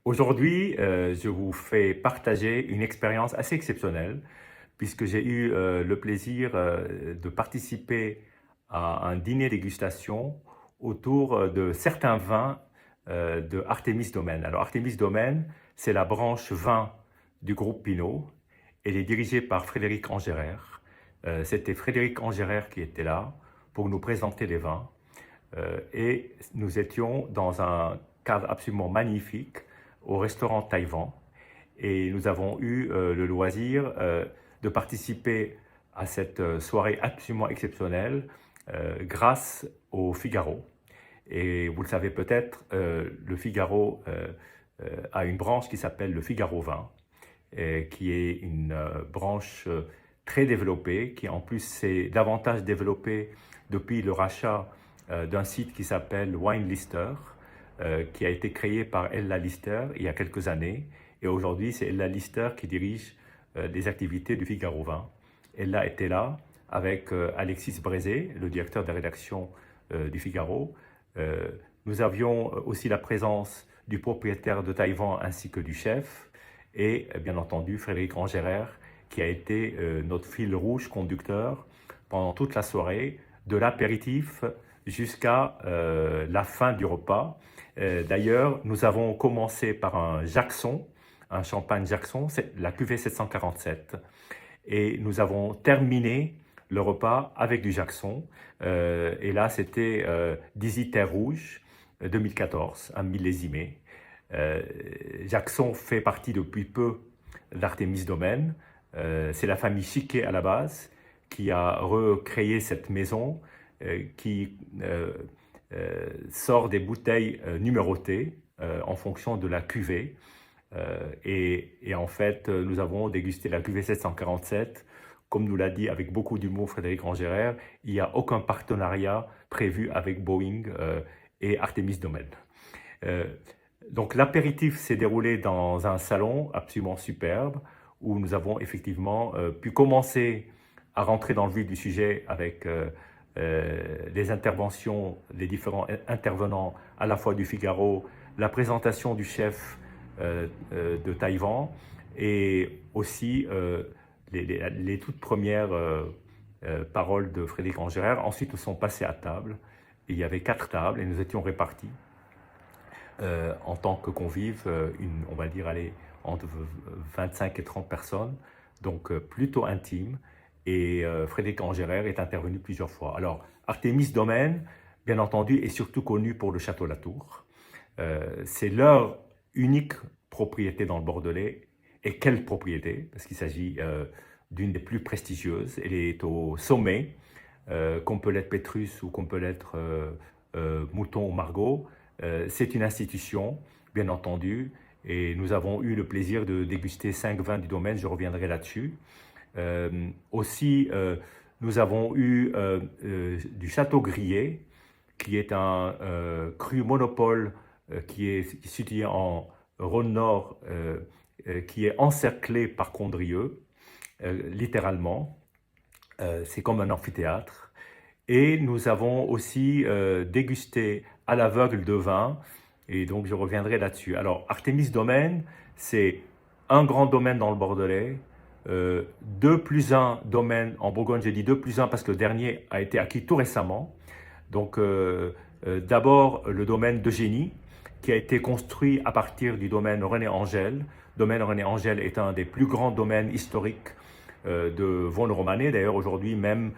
Aujourd'hui, je vous fais partager une expérience assez exceptionnelle puisque j'ai eu le plaisir de participer à un dîner dégustation autour de certains vins de Artémis Domaine. Alors Artémis Domaine, c'est la branche vin du groupe Pinot. Elle est dirigée par Frédéric Angerer. C'était Frédéric Angerer qui était là pour nous présenter les vins. Et nous étions dans un cadre absolument magnifique au restaurant Taïwan et nous avons eu le loisir de participer à cette soirée absolument exceptionnelle grâce au Figaro. Et vous le savez peut-être, le Figaro a une branche qui s'appelle le Figaro Vin, qui est une branche très développée, qui en plus s'est davantage développée depuis le rachat d'un site qui s'appelle Wine Lister, qui a été créé par Ella Lister il y a quelques années. Et aujourd'hui, c'est Ella Lister qui dirige les activités du Figaro Vin. Ella était là avec Alexis Brézé, le directeur de la rédaction du Figaro. Nous avions aussi la présence du propriétaire de Taïwan ainsi que du chef et bien entendu Frédéric Angerer qui a été notre fil rouge conducteur pendant toute la soirée, de l'apéritif jusqu'à la fin du repas. D'ailleurs, nous avons commencé par un Jackson, un champagne Jackson, c'est la cuvée 747. Et nous avons terminé le repas avec du Jackson. Et là, c'était Dizzy Terre Rouge 2014, un millésimé. Jackson fait partie depuis peu d'Artémis Domaine. C'est la famille Chiquet à la base qui a recréé cette maison qui sort des bouteilles numérotées en fonction de la cuvée. Et en fait, nous avons dégusté la cuvée 747. Comme nous l'a dit avec beaucoup d'humour Frédéric Angerer, il n'y a aucun partenariat prévu avec Boeing et Artémis Domaine. Donc l'apéritif s'est déroulé dans un salon absolument superbe où nous avons effectivement pu commencer à rentrer dans le vif du sujet avec les interventions des différents intervenants à la fois du Figaro, la présentation du chef de Taïwan et aussi les toutes premières paroles de Frédéric Angerer. Ensuite, nous sommes passés à table. Il y avait 4 tables et nous étions répartis en tant que convives, on va dire, allez, entre 25 et 30 personnes, donc plutôt intime. Et Frédéric Angerer est intervenu plusieurs fois. Alors, Artémis Domaine, bien entendu, est surtout connu pour le Château Latour. C'est leur unique propriété dans le Bordelais. Et quelle propriété? Parce qu'il s'agit d'une des plus prestigieuses. Elle est au sommet, qu'on peut l'être Pétrus ou qu'on peut l'être Mouton ou Margaux. C'est une institution, bien entendu, et nous avons eu le plaisir de déguster 5 vins du domaine, je reviendrai là-dessus. Aussi, nous avons eu du Château Grillé, qui est un cru monopole qui est situé en Rhône-Nord, qui est encerclé par Condrieu, littéralement. C'est comme un amphithéâtre. Et nous avons aussi dégusté à l'aveugle de vin, et donc je reviendrai là-dessus. Alors, Artémis Domaine, c'est un grand domaine dans le Bordelais, 2+1 domaines en Bourgogne. J'ai dit 2+1 parce que le dernier a été acquis tout récemment. Donc, d'abord, le domaine d'Eugénie, qui a été construit à partir du domaine René Angèle. Le domaine René Angèle est un des plus grands domaines historiques de Vaulnes-Romanée. D'ailleurs, aujourd'hui, même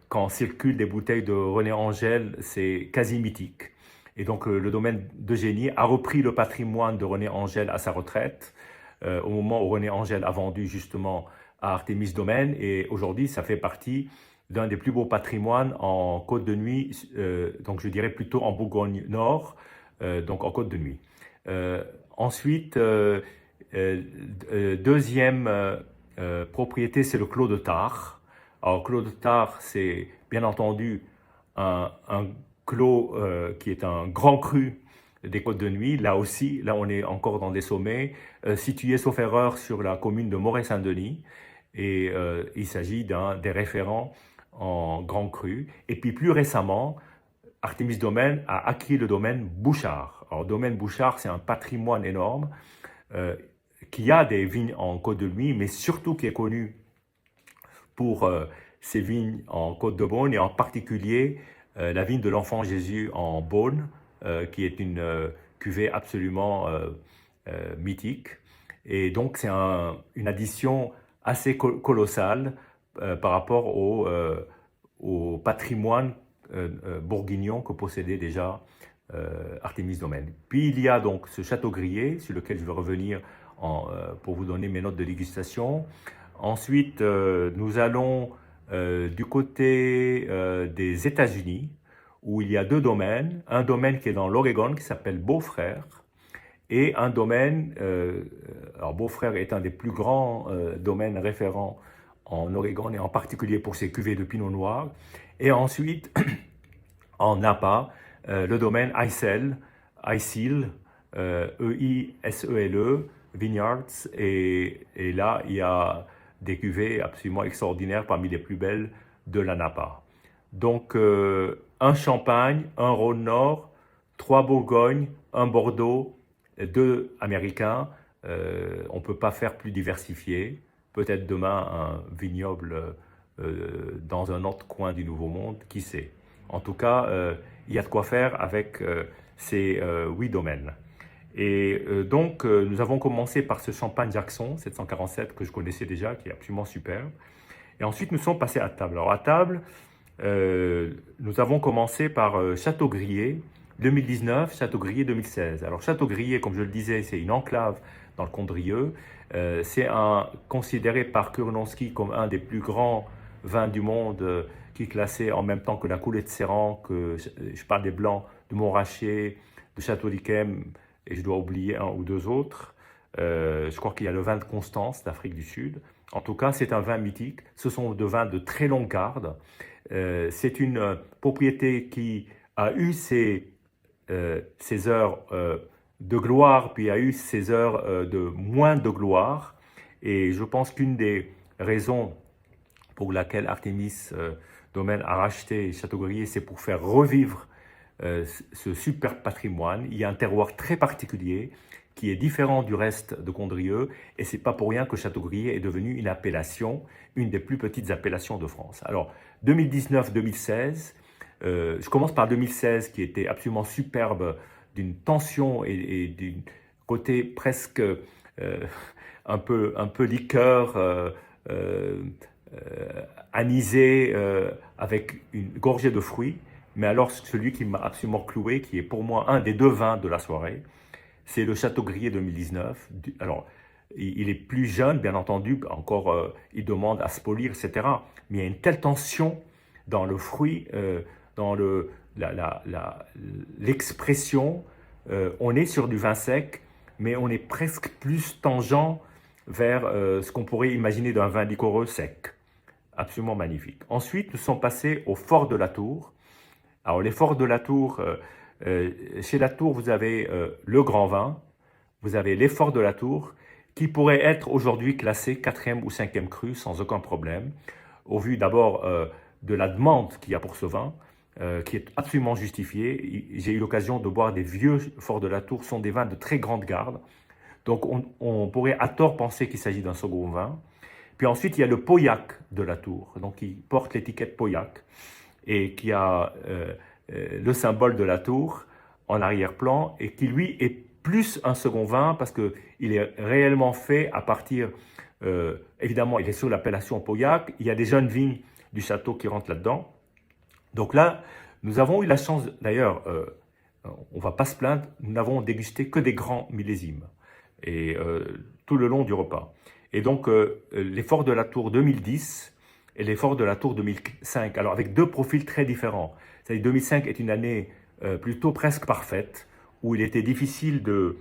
quand circulent des bouteilles de René Angèle, c'est quasi mythique. Et donc, le domaine d'Eugénie a repris le patrimoine de René Angèle à sa retraite, au moment où René Angèle a vendu justement à Artémis Domaine. Et aujourd'hui, ça fait partie d'un des plus beaux patrimoines en Côte de Nuit, donc je dirais plutôt en Bourgogne Nord, donc en Côte de Nuit. Ensuite, deuxième propriété, c'est le Clos de Tare. Alors, Clos de Tare, c'est bien entendu un clos qui est un grand cru des Côtes de Nuit. Là aussi, là on est encore dans des sommets, situé sauf erreur sur la commune de Moret-Saint-Denis. Et il s'agit d'un des référents en grand cru. Et puis plus récemment, Artémis Domaine a acquis le domaine Bouchard. Alors, domaine Bouchard, c'est un patrimoine énorme qui a des vignes en Côte de Nuits, mais surtout qui est connu pour ses vignes en Côte de Beaune et en particulier la vigne de l'Enfant Jésus en Beaune, qui est une cuvée absolument mythique. Et donc, c'est une addition assez colossale par rapport au patrimoine bourguignon que possédait déjà Artémis Domaine. Puis il y a donc ce château grillé sur lequel je vais revenir pour vous donner mes notes de dégustation. Ensuite, nous allons du côté des États-Unis où il y a deux domaines. Un domaine qui est dans l'Oregon qui s'appelle Beaufrère et un domaine, alors Beaufrère est un des plus grands domaines référents en Oregon et en particulier pour ses cuvées de pinot noir. Et ensuite, en Napa, le domaine Eisele, E-I-S-E-L-E, Vineyards. Et là, il y a des cuvées absolument extraordinaires parmi les plus belles de la Napa. Donc, un Champagne, un Rhône-Nord, 3 Bourgognes, un Bordeaux, 2 Américains. On ne peut pas faire plus diversifié. Peut-être demain un vignoble dans un autre coin du Nouveau Monde, qui sait. En tout cas, il y a de quoi faire avec ces 8 domaines. Et donc, nous avons commencé par ce Champagne Jackson 747 que je connaissais déjà, qui est absolument superbe. Et ensuite, nous sommes passés à table. Alors, à table, nous avons commencé par Château Grillé 2019, Château Grillé 2016. Alors, Château Grillé, comme je le disais, c'est une enclave dans le Condrieu. C'est considéré par Kurnonski comme un des plus grands vins du monde, qui est classé en même temps que la Coulée de Serran, que je parle des blancs de Montrachet, de Château d'Yquem, et je dois oublier un ou deux autres. Je crois qu'il y a le vin de Constance d'Afrique du Sud. En tout cas, c'est un vin mythique. Ce sont des vins de très longue garde. C'est une propriété qui a eu ses heures de gloire, puis a eu ses heures de moins de gloire. Et je pense qu'une des raisons pour laquelle Artémis Domaine a racheté Château Grillé, c'est pour faire revivre ce superbe patrimoine. Il y a un terroir très particulier qui est différent du reste de Condrieu, et c'est pas pour rien que Château Grillé est devenu une appellation, une des plus petites appellations de France. Alors, 2019-2016, je commence par 2016 qui était absolument superbe, d'une tension et d'un côté presque un peu liqueur, anisé, avec une gorgée de fruits. Mais alors, celui qui m'a absolument cloué, qui est pour moi un des deux vins de la soirée, c'est le Château Grillé 2019. Alors, il est plus jeune, bien entendu, encore, il demande à se polir, etc. Mais il y a une telle tension dans le fruit, dans l'expression. On est sur du vin sec, mais on est presque plus tangent vers ce qu'on pourrait imaginer d'un vin liquoreux sec. Absolument magnifique. Ensuite, nous sommes passés au Fort de la Tour. Alors, les Forts de la Tour, chez la Tour, vous avez le grand vin, vous avez les Forts de la Tour, qui pourraient être aujourd'hui classés 4e ou 5e cru sans aucun problème, au vu d'abord de la demande qu'il y a pour ce vin, qui est absolument justifiée. J'ai eu l'occasion de boire des vieux Forts de la Tour, ce sont des vins de très grande garde, donc on pourrait à tort penser qu'il s'agit d'un second vin. Puis ensuite, il y a le Pauillac de la Tour, donc qui porte l'étiquette Pauillac, et qui a le symbole de la tour en arrière-plan, et qui lui est plus un second vin parce qu'il est réellement fait à partir, évidemment il est sur l'appellation Pauillac, il y a des jeunes vignes du château qui rentrent là-dedans. Donc là, nous avons eu la chance, d'ailleurs, on ne va pas se plaindre, nous n'avons dégusté que des grands millésimes, et tout le long du repas. Et donc, les Forts de la Tour 2010, et les Forts de la Tour 2005, alors avec deux profils très différents. C'est-à-dire 2005 est une année plutôt presque parfaite, où il était difficile de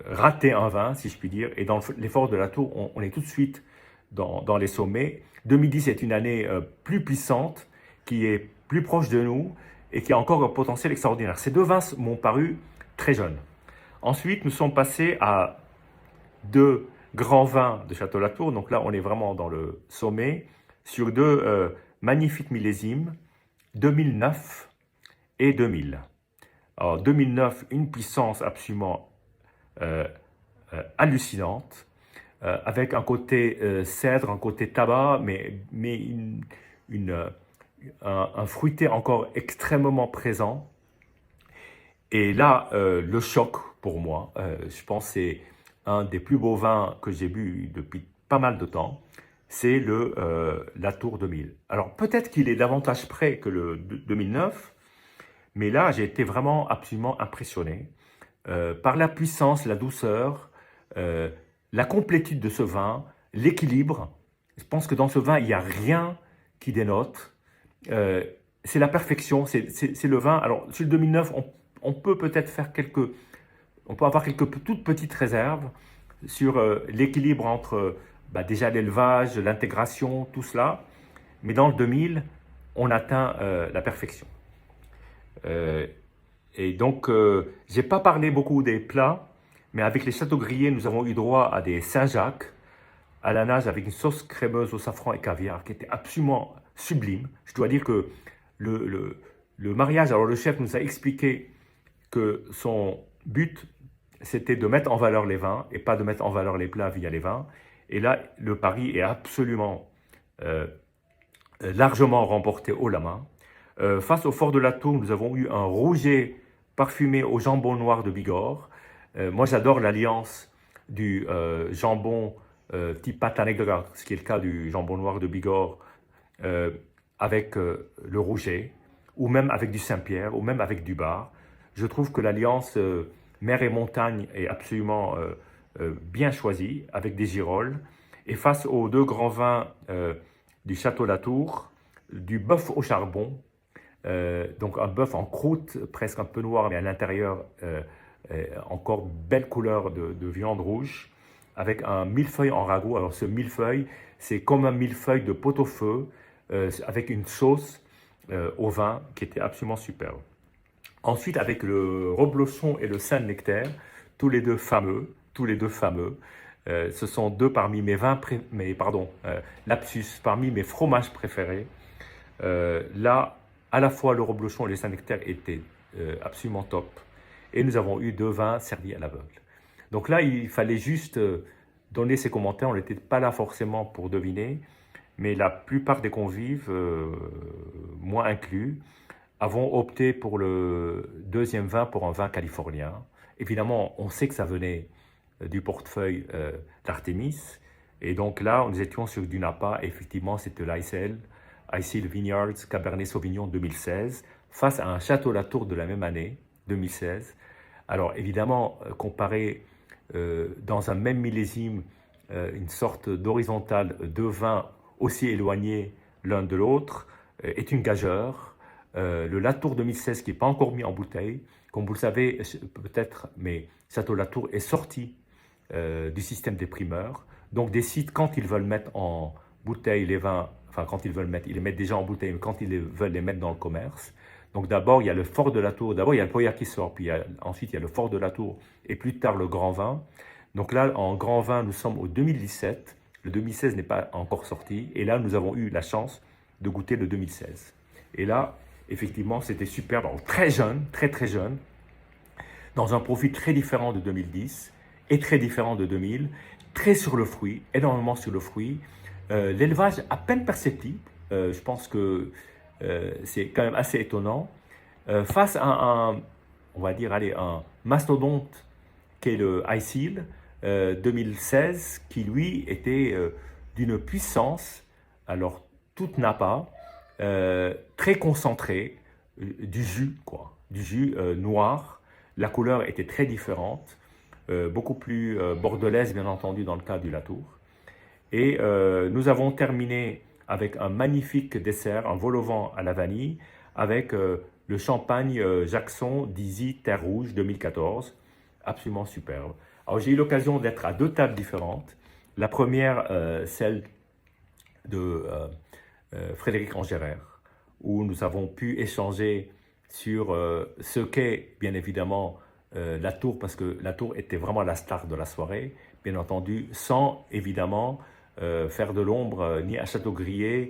rater un vin, si je puis dire, et dans les Forts de la Tour, on est tout de suite dans les sommets. 2010 est une année plus puissante, qui est plus proche de nous, et qui a encore un potentiel extraordinaire. Ces deux vins m'ont paru très jeunes. Ensuite, nous sommes passés à deux grands vins de Château-Latour, donc là on est vraiment dans le sommet, sur deux magnifiques millésimes, 2009 et 2000. Alors 2009, une puissance absolument hallucinante, avec un côté cèdre, un côté tabac, mais un fruité encore extrêmement présent. Et là, le choc pour moi, je pense que c'est un des plus beaux vins que j'ai bu depuis pas mal de temps, c'est Latour 2000. Alors peut-être qu'il est davantage près que le 2009, mais là j'ai été vraiment absolument impressionné par la puissance, la douceur, la complétude de ce vin, l'équilibre. Je pense que dans ce vin, il n'y a rien qui dénote. C'est la perfection, c'est le vin. Alors sur le 2009, on peut peut-être faire on peut avoir quelques toutes petites réserves sur l'équilibre entre déjà l'élevage, l'intégration, tout cela. Mais dans le 2000, on atteint la perfection. Et donc, je n'ai pas parlé beaucoup des plats, mais avec les Châteaubriand, nous avons eu droit à des Saint-Jacques à la nage avec une sauce crémeuse au safran et caviar qui était absolument sublime. Je dois dire que le mariage, alors le chef nous a expliqué que son but, c'était de mettre en valeur les vins et pas de mettre en valeur les plats via les vins. Et là, le pari est absolument largement remporté haut la main. Face au Fort de Latour, nous avons eu un rouget parfumé au jambon noir de Bigorre. Moi, j'adore l'alliance du jambon type pâte negra, ce qui est le cas du jambon noir de Bigorre, avec le rouget, ou même avec du Saint-Pierre, ou même avec du bar. Je trouve que l'alliance mer et montagne est absolument bien choisie, avec des girolles. Et face aux deux grands vins du Château Latour, du bœuf au charbon, donc un bœuf en croûte, presque un peu noir, mais à l'intérieur, encore belle couleur de viande rouge, avec un millefeuille en ragoût. Alors ce millefeuille, c'est comme un millefeuille de pot-au-feu, avec une sauce au vin qui était absolument superbe. Ensuite, avec le reblochon et le Saint-Nectaire, tous les deux fameux, ce sont deux parmi mes vins, lapsus, parmi mes fromages préférés. Là, à la fois le reblochon et le Saint-Nectaire étaient absolument top. Et nous avons eu deux vins servis à l'aveugle. Donc là, il fallait juste donner ses commentaires. On n'était pas là forcément pour deviner, mais la plupart des convives, moi inclus, avons opté pour le deuxième vin, pour un vin californien. Évidemment, on sait que ça venait du portefeuille d'Artémis. Et donc là, nous étions sur du Napa. Effectivement, c'était l'ICL Vineyards Cabernet Sauvignon 2016, face à un Château Latour de la même année, 2016. Alors évidemment, comparer dans un même millésime une sorte d'horizontale de vins aussi éloignés l'un de l'autre est une gageure. Le Latour 2016 qui n'est pas encore mis en bouteille, comme vous le savez peut-être, mais Château Latour est sorti du système des primeurs. Donc des sites, quand ils veulent mettre en bouteille les vins, enfin quand ils veulent mettre, ils les mettent déjà en bouteille, mais quand ils veulent les mettre dans le commerce. Donc d'abord il y a le Fort de Latour, d'abord il y a le Pauillard qui sort, puis ensuite il y a le Fort de Latour et plus tard le Grand Vin. Donc là en Grand Vin nous sommes au 2017, le 2016 n'est pas encore sorti, et là nous avons eu la chance de goûter le 2016. Et là effectivement c'était superbe, alors, très jeune, très jeune, dans un profil très différent de 2010 et très différent de 2000, très sur le fruit, énormément sur le fruit. L'élevage à peine perceptible, je pense que c'est quand même assez étonnant, face à on va dire, un mastodonte qu'est le ICEAL 2016, qui lui était d'une puissance, alors toute Napa, très concentrée, du jus, quoi, du jus noir. La couleur était très différente, beaucoup plus bordelaise, bien entendu, dans le cas du Latour. Et nous avons terminé avec un magnifique dessert, un vol au vent à la vanille, avec le champagne Jackson d'Easy Terre Rouge 2014, absolument superbe. Alors j'ai eu l'occasion d'être à deux tables différentes. La première, celle de Frédéric Angérer, où nous avons pu échanger sur ce qu'est bien évidemment Latour, parce que Latour était vraiment la star de la soirée, bien entendu, sans évidemment faire de l'ombre ni à Châteaubriand,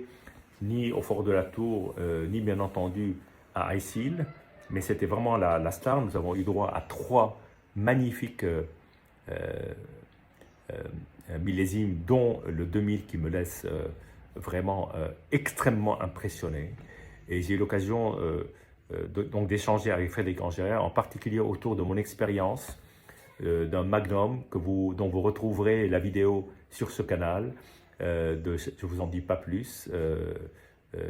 ni au Fort de Latour, ni bien entendu à ICEAL. mais c'était vraiment la star. Nous avons eu droit à 3 magnifiques millésimes, dont le 2000 qui me laisse vraiment extrêmement impressionné. Et j'ai eu l'occasion donc d'échanger avec Frédéric Engeret, en particulier autour de mon expérience d'un Magnum dont vous retrouverez la vidéo sur ce canal. Je ne vous en dis pas plus.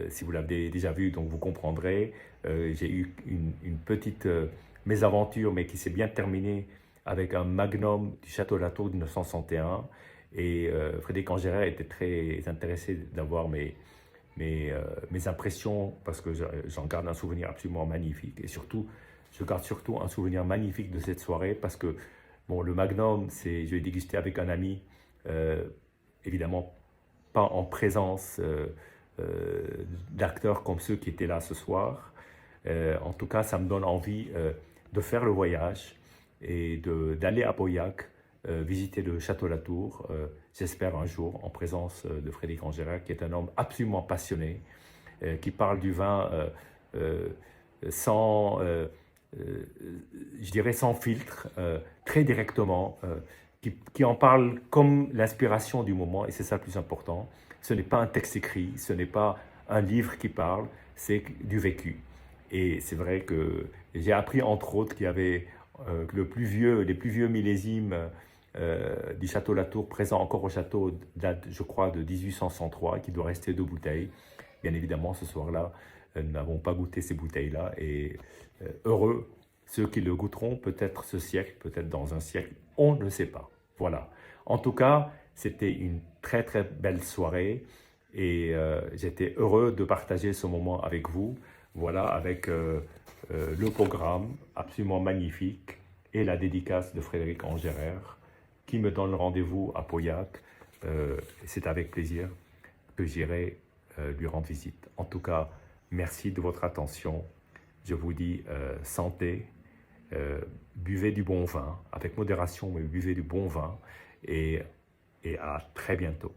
Si vous l'avez déjà vu, donc vous comprendrez. J'ai eu une petite mésaventure, mais qui s'est bien terminée avec un Magnum du Château de la Tour de 1961. Et Frédéric Engeret était très intéressé d'avoir mes impressions, parce que j'en garde un souvenir absolument magnifique. Et surtout, je garde surtout un souvenir magnifique de cette soirée, parce que bon, le Magnum, je l'ai dégusté avec un ami, évidemment pas en présence d'acteurs comme ceux qui étaient là ce soir. En tout cas, ça me donne envie de faire le voyage et d'aller à Pauillac, visiter le Château La Tour, j'espère un jour, en présence de Frédéric Engeret, qui est un homme absolument passionné, qui parle du vin sans, je dirais sans filtre, très directement, qui en parle comme l'inspiration du moment, et c'est ça le plus important. Ce n'est pas un texte écrit, ce n'est pas un livre qui parle, c'est du vécu. Et c'est vrai que j'ai appris entre autres qu'il y avait les plus vieux millésimes du Château La Tour présents encore au château date, je crois, de 1803, qui doit rester 2 bouteilles. Bien évidemment, ce soir-là, nous n'avons pas goûté ces bouteilles-là, et heureux ceux qui le goûteront, peut-être ce siècle, peut-être dans un siècle, on ne sait pas. Voilà. En tout cas, c'était une très très belle soirée, et j'étais heureux de partager ce moment avec vous. Voilà, avec le programme absolument magnifique et la dédicace de Frédéric Engeret, qui me donne rendez-vous à Pauillac. C'est avec plaisir que j'irai lui rendre visite. En tout cas, merci de votre attention. Je vous dis santé, buvez du bon vin, avec modération, mais buvez du bon vin, et à très bientôt.